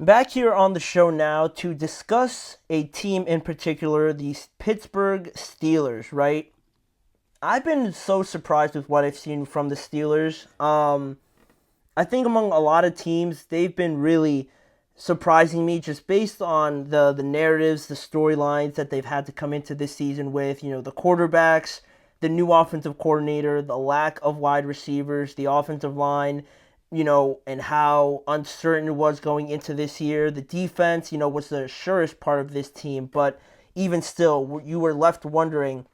Back here on the show now to discuss a team in particular, the Pittsburgh Steelers, right? I've been so surprised with what I've seen from the Steelers. I think among a lot of teams, they've been really surprising me just based on the narratives, the storylines that they've had to come into this season with, the quarterbacks, the new offensive coordinator, the lack of wide receivers, the offensive line, and how uncertain it was going into this year. The defense, was the surest part of this team, but even still, you were left wondering,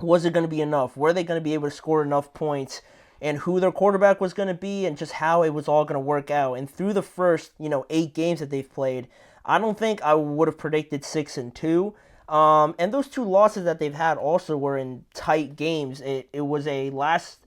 was it going to be enough? Were they going to be able to score enough points? And who their quarterback was going to be, and just how it was all going to work out. And through the first, 8 games that they've played, I don't think I would have predicted 6-2. And those two losses that they've had also were in tight games. It was a last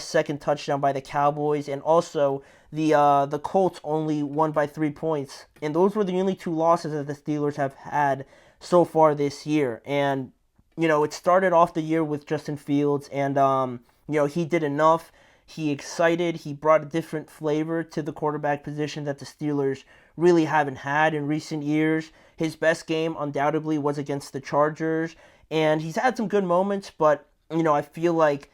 second touchdown by the Cowboys, and also the Colts only won by 3 points. And those were the only two losses that the Steelers have had so far this year. And it started off the year with Justin Fields, and he did enough. He excited. He brought a different flavor to the quarterback position that the Steelers really haven't had in recent years. His best game undoubtedly was against the Chargers, and he's had some good moments, but I feel like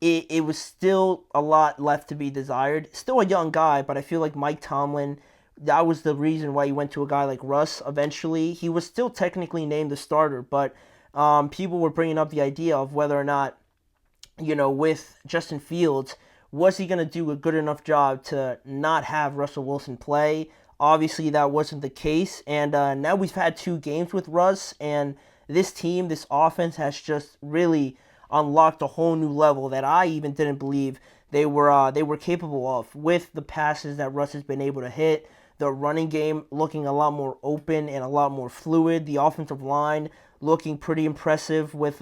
it was still a lot left to be desired. Still a young guy, but I feel like Mike Tomlin, that was the reason why he went to a guy like Russ eventually. He was still technically named the starter, but people were bringing up the idea of whether or not, with Justin Fields, was he going to do a good enough job to not have Russell Wilson play? Obviously, that wasn't the case, and now we've had 2 games with Russ, and this team, this offense has just really unlocked a whole new level that I even didn't believe they were capable of, with the passes that Russ has been able to hit, the running game looking a lot more open and a lot more fluid, the offensive line looking pretty impressive with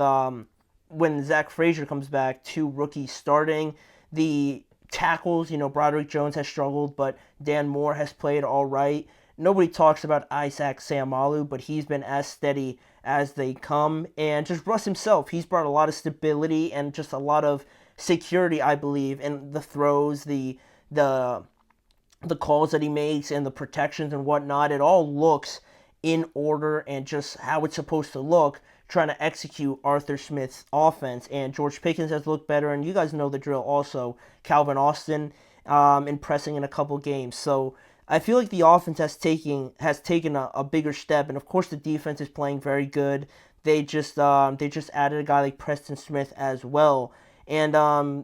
when Zach Frazier comes back, 2 rookies starting. The tackles, Broderick Jones has struggled, but Dan Moore has played all right. Nobody talks about Isaac Seumalo, but he's been as steady as they come. And just Russ himself, he's brought a lot of stability and just a lot of security, I believe, in the throws, the calls that he makes, and the protections and whatnot. It all looks in order and just how it's supposed to look, trying to execute Arthur Smith's offense. And George Pickens has looked better, and you guys know the drill also. Calvin Austin impressing in a couple games. So I feel like the offense has taken a bigger step, and of course the defense is playing very good. They just added a guy like Preston Smith as well, and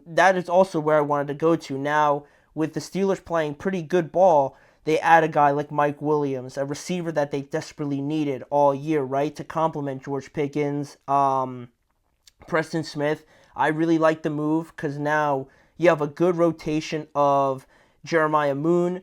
that is also where I wanted to go to. Now with the Steelers playing pretty good ball, they add a guy like Mike Williams, a receiver that they desperately needed all year, right, to complement George Pickens, Preston Smith. I really like the move because now you have a good rotation of Jeremiah Moon,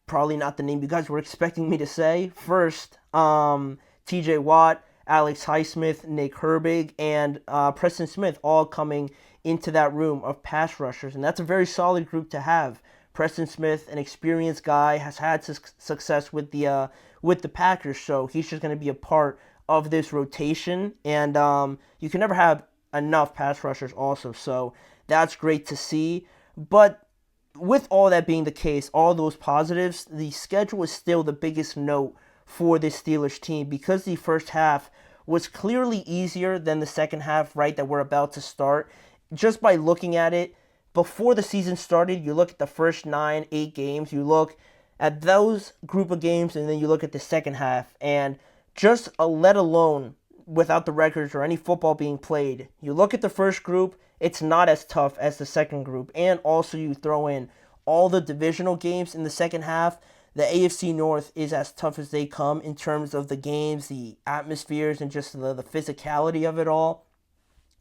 probably not the name you guys were expecting me to say first, TJ Watt, Alex Highsmith, Nick Herbig, and Preston Smith all coming into that room of pass rushers, and that's a very solid group to have. Preston Smith, an experienced guy, has had success with the Packers, so he's just going to be a part of this rotation. And you can never have enough pass rushers also, so that's great to see. But with all that being the case, all those positives, the schedule is still the biggest note for this Steelers team because the first half was clearly easier than the second half, right, that we're about to start. Just by looking at it, before the season started, you look at the first 8 games, you look at those group of games, and then you look at the second half, and just let alone without the records or any football being played, you look at the first group, it's not as tough as the second group, and also you throw in all the divisional games in the second half, the AFC North is as tough as they come in terms of the games, the atmospheres, and just the physicality of it all.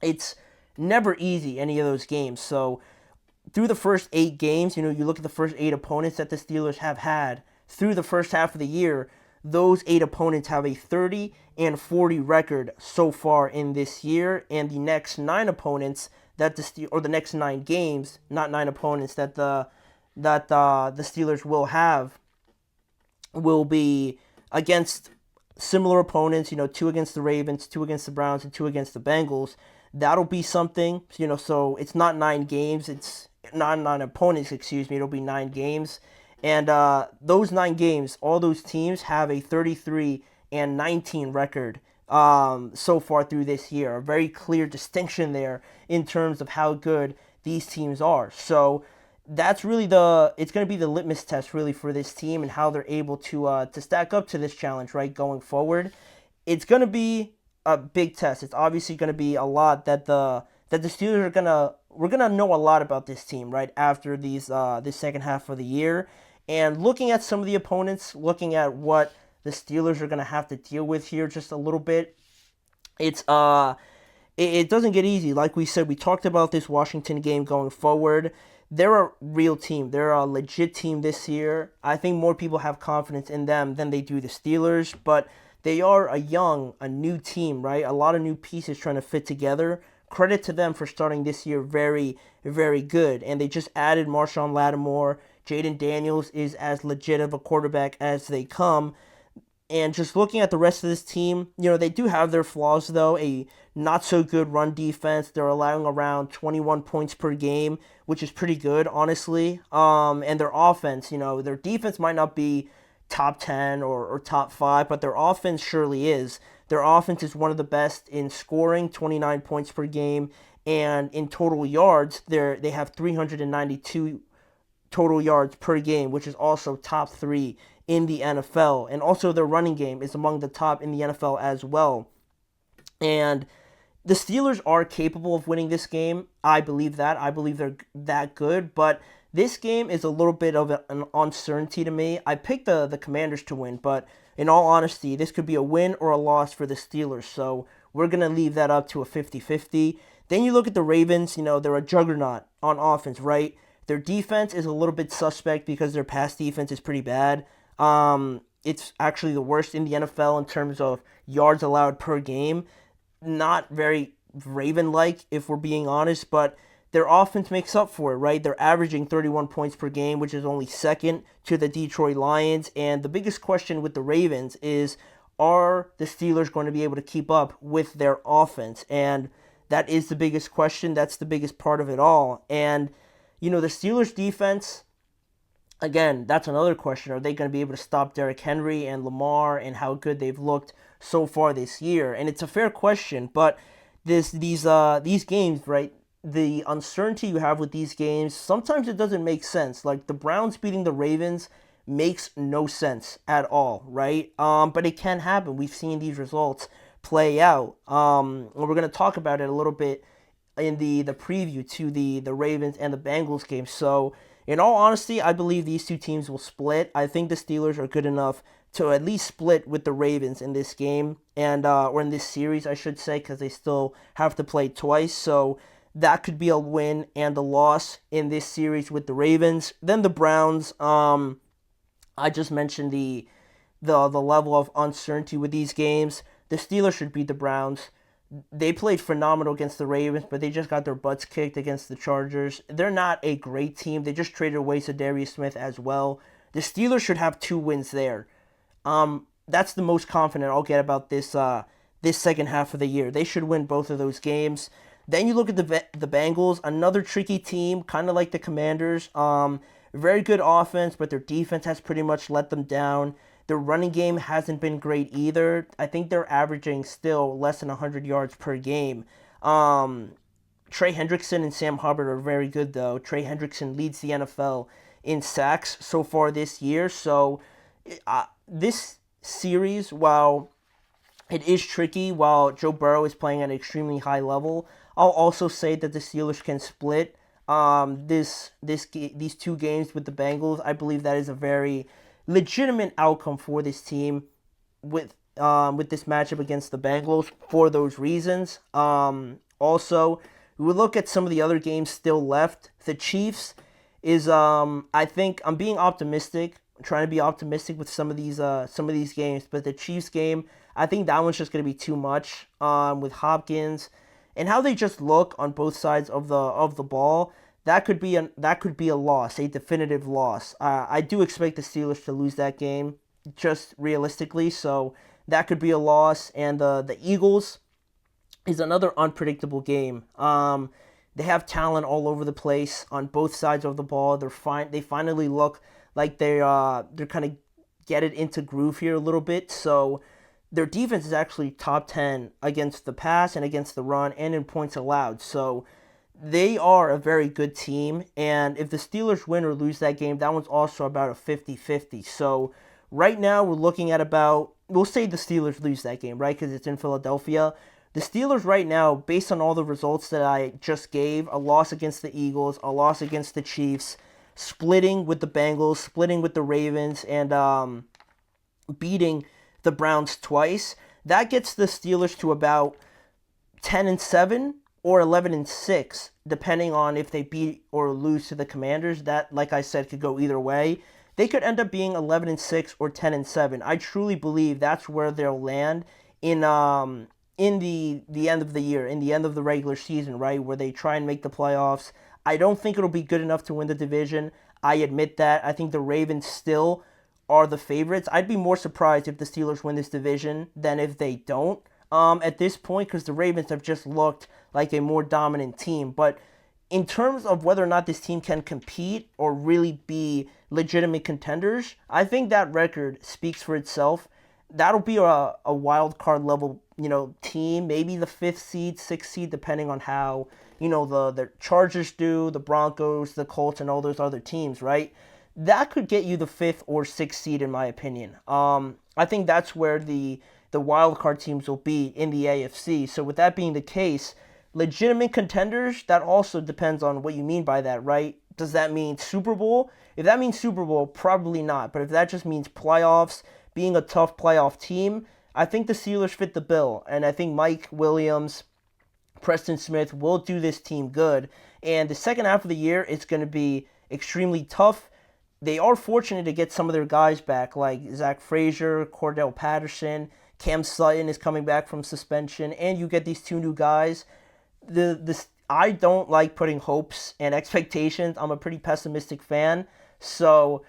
It's never easy, any of those games, so through the first 8 games, you look at the first 8 opponents that the Steelers have had through the first half of the year, those 8 opponents have a 30-40 record so far in this year, and the next 9 opponents that the next 9 games, not 9 opponents that the Steelers will have, will be against similar opponents, 2 against the Ravens, 2 against the Browns, and 2 against the Bengals. That'll be something, so it's not 9 games, it's not 9 opponents, it'll be 9 games. And those 9 games, all those teams have a 33-19 record so far through this year. A very clear distinction there in terms of how good these teams are. So that's really it's going to be the litmus test really for this team and how they're able to stack up to this challenge, right, going forward. It's going to be a big test. It's obviously going to be a lot that the Steelers are we're gonna know a lot about this team, right, after this second half of the year. And looking at some of the opponents, looking at what the Steelers are gonna have to deal with here just a little bit, it doesn't get easy. Like we said, we talked about this Washington game going forward. They're a real team. They're a legit team this year. I think more people have confidence in them than they do the Steelers, but they are a new team, right? A lot of new pieces trying to fit together. Credit to them for starting this year very, very good. And they just added Marshawn Lattimore. Jaden Daniels is as legit of a quarterback as they come. And just looking at the rest of this team, they do have their flaws, though. A not-so-good run defense. They're allowing around 21 points per game, which is pretty good, honestly. And their offense, their defense might not be top 10 or top 5, but their offense surely is. Their offense is one of the best in scoring, 29 points per game, and in total yards, they have 392 total yards per game, which is also top 3 in the NFL. And also their running game is among the top in the NFL as well. And the Steelers are capable of winning this game. I believe that. I believe they're that good, but this game is a little bit of an uncertainty to me. I picked the Commanders to win, but in all honesty, this could be a win or a loss for the Steelers, so we're going to leave that up to a 50-50. Then you look at the Ravens, they're a juggernaut on offense, right? Their defense is a little bit suspect because their pass defense is pretty bad. It's actually the worst in the NFL in terms of yards allowed per game. Not very Raven-like, if we're being honest, but their offense makes up for it, right? They're averaging 31 points per game, which is only second to the Detroit Lions. And the biggest question with the Ravens is, are the Steelers going to be able to keep up with their offense? And that is the biggest question. That's the biggest part of it all. And, the Steelers defense, again, that's another question. Are they going to be able to stop Derrick Henry and Lamar and how good they've looked so far this year? And it's a fair question, but these games, right? The uncertainty you have with these games, sometimes it doesn't make sense. Like the Browns beating the Ravens makes no sense at all, right? But it can happen. We've seen these results play out. And we're going to talk about it a little bit in the preview to the Ravens and the Bengals game. So, in all honesty, I believe these two teams will split. I think the Steelers are good enough to at least split with the Ravens in this game, and or in this series, I should say, because they still have to play twice. So that could be a win and a loss in this series with the Ravens. Then the Browns, I just mentioned the level of uncertainty with these games. The Steelers should beat the Browns. They played phenomenal against the Ravens, but they just got their butts kicked against the Chargers. They're not a great team. They just traded away Darius Smith as well. The Steelers should have 2 wins there. That's the most confident I'll get about this second half of the year. They should win both of those games. Then you look at the Bengals, another tricky team, kind of like the Commanders. Very good offense, but their defense has pretty much let them down. Their running game hasn't been great either. I think they're averaging still less than 100 yards per game. Trey Hendrickson and Sam Hubbard are very good, though. Trey Hendrickson leads the NFL in sacks so far this year. So this series, while it is tricky, while Joe Burrow is playing at an extremely high level, I'll also say that the Steelers can split these 2 games with the Bengals. I believe that is a very legitimate outcome for this team with this matchup against the Bengals for those reasons. Also, we would look at some of the other games still left. The Chiefs is I think I'm being optimistic, trying to be optimistic with some of these games, but the Chiefs game, I think that one's just going to be too much with Hopkins and how they just look on both sides of the ball. That could be a loss, a definitive loss. I do expect the Steelers to lose that game, just realistically. So that could be a loss. And the Eagles is another unpredictable game. They have talent all over the place on both sides of the ball. They finally look like they're kind of get it into groove here a little bit. So their defense is actually top 10 against the pass and against the run and in points allowed. So they are a very good team. And if the Steelers win or lose that game, that one's also about a 50-50. So right now we're looking at about, we'll say the Steelers lose that game, right? Because it's in Philadelphia. The Steelers right now, based on all the results that I just gave, a loss against the Eagles, a loss against the Chiefs, splitting with the Bengals, splitting with the Ravens, and beating the Browns twice, that gets the Steelers to about 10-7 or 11-6, depending on if they beat or lose to the Commanders. That, like I said, could go either way. They could end up being 11-6 or 10-7. I truly believe that's where they'll land in the end of the year, in the end of the regular season, right, where they try and make the playoffs. I don't think it'll be good enough to win the division. I admit that. I think the Ravens still are the favorites. I'd be more surprised if the Steelers win this division than if they don't at this point, because the Ravens have just looked like a more dominant team. But in terms of whether or not this team can compete or really be legitimate contenders, I think that record speaks for itself. That'll be a wild card level, team, maybe the 5th seed, 6th seed, depending on how, the Chargers do, the Broncos, the Colts, and all those other teams, right? That could get you the 5th or 6th seed, in my opinion. I think that's where the wild card teams will be in the AFC. So with that being the case, legitimate contenders, that also depends on what you mean by that, right? Does that mean Super Bowl? If that means Super Bowl, probably not. But if that just means playoffs, being a tough playoff team, I think the Steelers fit the bill. And I think Mike Williams, Preston Smith will do this team good. And the second half of the year, it's going to be extremely tough. They are fortunate to get some of their guys back, like Zach Frazier, Cordell Patterson, Cam Sutton is coming back from suspension, and you get these 2 new guys. I don't like putting hopes and expectations. I'm a pretty pessimistic fan, so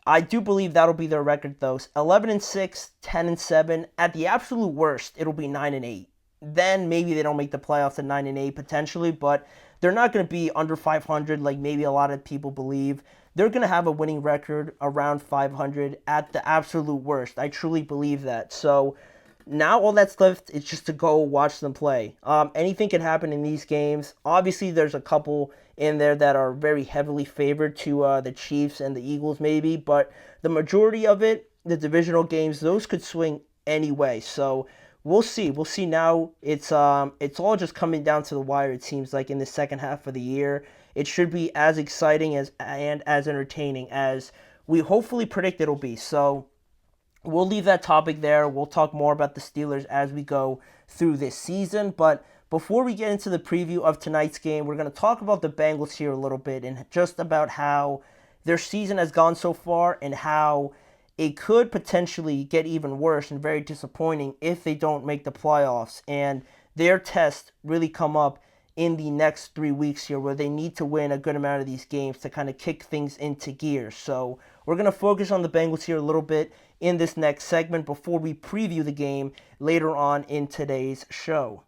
I do believe that'll be their record, though. 11-6, 10-7. At the absolute worst, it'll be 9-8. Then maybe they don't make the playoffs at 9-8 potentially, but they're not going to be under 500 like maybe a lot of people believe. They're going to have a winning record around 500 at the absolute worst. I truly believe that. So now all that's left is just to go watch them play. Anything can happen in these games. Obviously, there's a couple in there that are very heavily favored to the Chiefs and the Eagles maybe, but the majority of it, the divisional games, those could swing any way. So we'll see. We'll see now. It's all just coming down to the wire, it seems like, in the second half of the year. It should be as exciting and as entertaining as we hopefully predict it'll be. So we'll leave that topic there. We'll talk more about the Steelers as we go through this season. But before we get into the preview of tonight's game, we're going to talk about the Bengals here a little bit and just about how their season has gone so far and how it could potentially get even worse and very disappointing if they don't make the playoffs. And their tests really come up in the next 3 weeks here, where they need to win a good amount of these games to kind of kick things into gear. So we're going to focus on the Bengals here a little bit in this next segment before we preview the game later on in today's show.